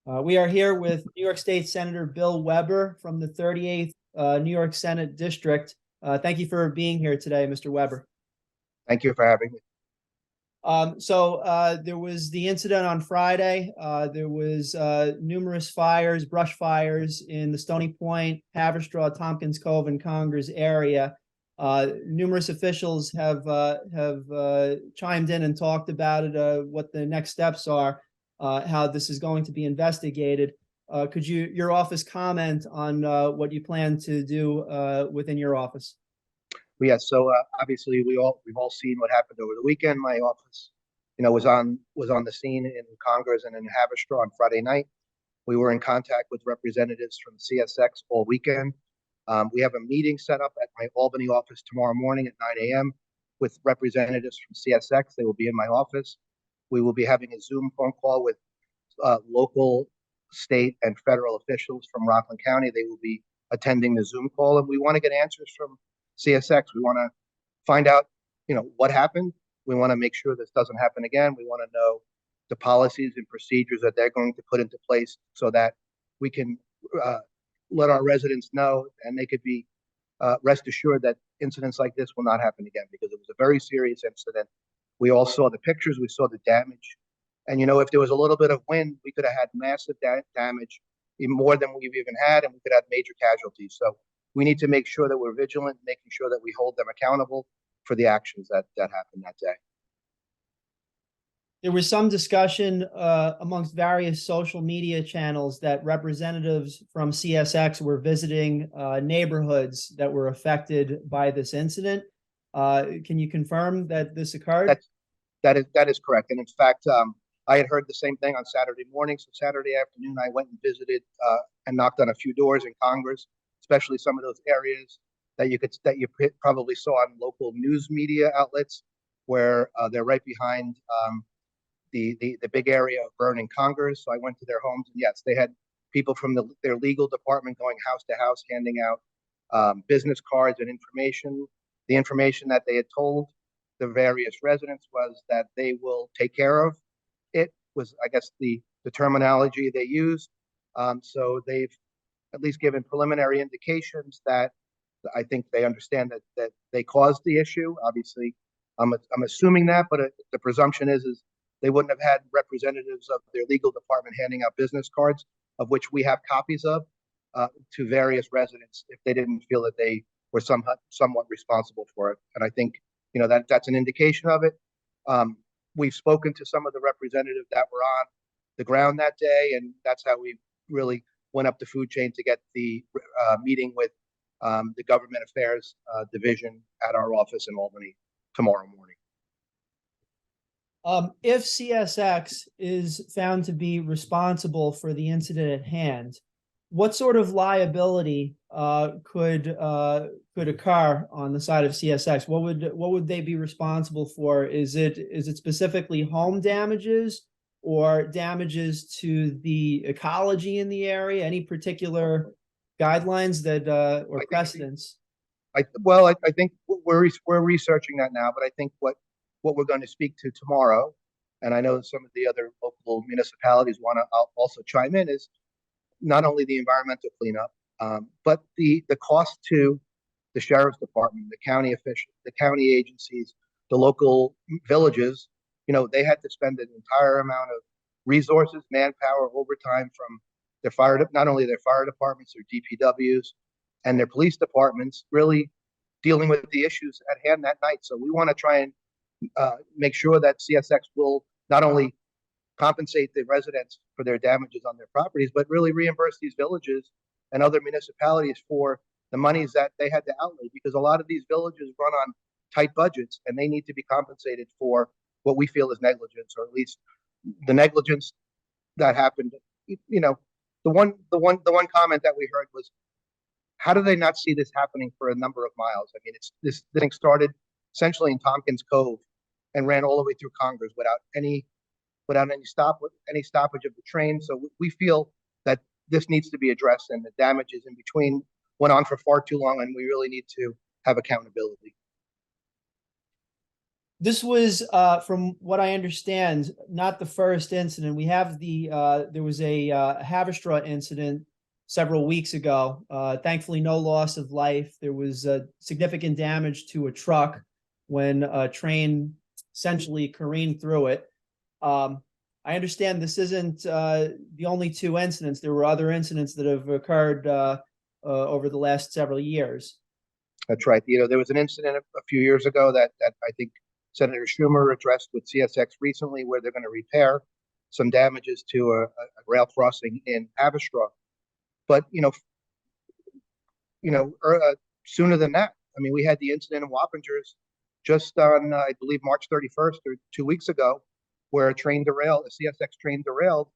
We are here with New York State Senator Bill Weber from the 38th New York Senate District. Thank you for being here today, Mr. Weber. Thank you for having me. There was the incident on Friday. There was numerous fires, brush fires in the Stony Point, Haverstraw, Tompkins Cove, and Congers area. Numerous officials have chimed in and talked about it, what the next steps are, how this is going to be investigated. Could your office comment on what you plan to do within your office? Yes, so obviously we've all seen what happened over the weekend. My office, was on the scene in Congress and in Haverstraw on Friday night. We were in contact with representatives from CSX all weekend. We have a meeting set up at my Albany office tomorrow morning at 9 a.m. with representatives from CSX. They will be in my office. We will be having a Zoom phone call with local, state, and federal officials from Rockland County. They will be attending the Zoom call, and we want to get answers from CSX. We want to find out, what happened. We want to make sure this doesn't happen again. We want to know the policies and procedures that they're going to put into place so that we can let our residents know, and they could be rest assured that incidents like this will not happen again, because it was a very serious incident. We all saw the pictures. We saw the damage. And, if there was a little bit of wind, we could have had massive damage, even more than we've even had, and we could have major casualties. So we need to make sure that we're vigilant, making sure that we hold them accountable for the actions that happened that day. There was some discussion amongst various social media channels that representatives from CSX were visiting neighborhoods that were affected by this incident. Can you confirm that this occurred? That is correct. And in fact, I had heard the same thing on Saturday morning. So Saturday afternoon, I went and visited and knocked on a few doors in Congress, especially some of those areas that you probably saw on local news media outlets, where they're right behind the big area of burning Congress. So I went to their homes, and yes, they had people from their legal department going house to house, handing out business cards and information. The information that they had told the various residents was that they will take care of it, was, I guess, the terminology they used. So they've at least given preliminary indications that I think they understand that they caused the issue. Obviously, I'm assuming that, but the presumption is they wouldn't have had representatives of their legal department handing out business cards, of which we have copies of, to various residents, if they didn't feel that they were somewhat responsible for it. And I think, that's an indication of it. We've spoken to some of the representatives that were on the ground that day, and that's how we really went up the food chain to get the meeting with the Government Affairs Division at our office in Albany tomorrow morning. If CSX is found to be responsible for the incident at hand, what sort of liability could occur on the side of CSX? What would they be responsible for? Is it specifically home damages or damages to the ecology in the area? Any particular guidelines that or precedents? I think we're researching that now, but I think what we're going to speak to tomorrow, and I know some of the other local municipalities want to also chime in, is not only the environmental cleanup, but the cost to the sheriff's department, the county officials, the county agencies, the local villages. They had to spend an entire amount of resources, manpower, overtime from not only their fire departments, their DPWs, and their police departments, really dealing with the issues at hand that night. So we want to try and make sure that CSX will not only compensate the residents for their damages on their properties, but really reimburse these villages and other municipalities for the monies that they had to outlay, because a lot of these villages run on tight budgets, and they need to be compensated for what we feel is negligence, or at least the negligence that happened. The one comment that we heard was, how do they not see this happening for a number of miles? I mean, this thing started essentially in Tompkins Cove and ran all the way through Congress without any stoppage of the train. So we feel that this needs to be addressed, and the damages in between went on for far too long, and we really need to have accountability. This was, from what I understand, not the first incident. We have there was a Haverstraw incident several weeks ago. Thankfully, no loss of life. There was significant damage to a truck when a train essentially careened through it. I understand this isn't the only two incidents. There were other incidents that have occurred over the last several years. That's right. There was an incident a few years ago that I think Senator Schumer addressed with CSX recently, where they're going to repair some damages to a rail crossing in Haverstraw. But sooner than that, I mean, we had the incident in Wappingers just on, I believe, March 31st or 2 weeks ago, where a CSX train derailed,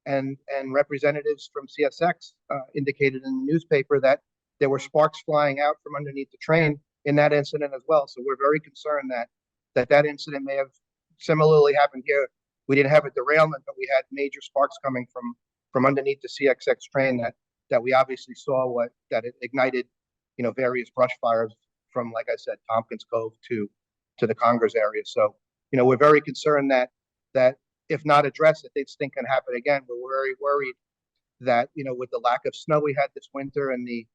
and representatives from CSX indicated in the newspaper that there were sparks flying out from underneath the train in that incident as well. So we're very concerned that incident may have similarly happened here. We didn't have a derailment, but we had major sparks coming from underneath the CSX train that we obviously saw that it ignited, various brush fires from, like I said, Tompkins Cove to the Congress area. So, we're very concerned that if not addressed, that this thing can happen again. We're very worried that, with the lack of snow we had this winter and the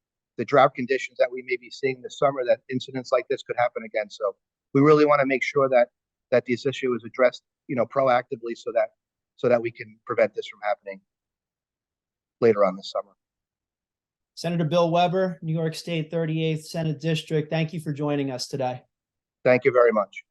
drought conditions that we may be seeing this summer, that incidents like this could happen again. So we really want to make sure that this issue is addressed, proactively, so that we can prevent this from happening later on this summer. Senator Bill Weber, New York State 38th Senate District, thank you for joining us today. Thank you very much.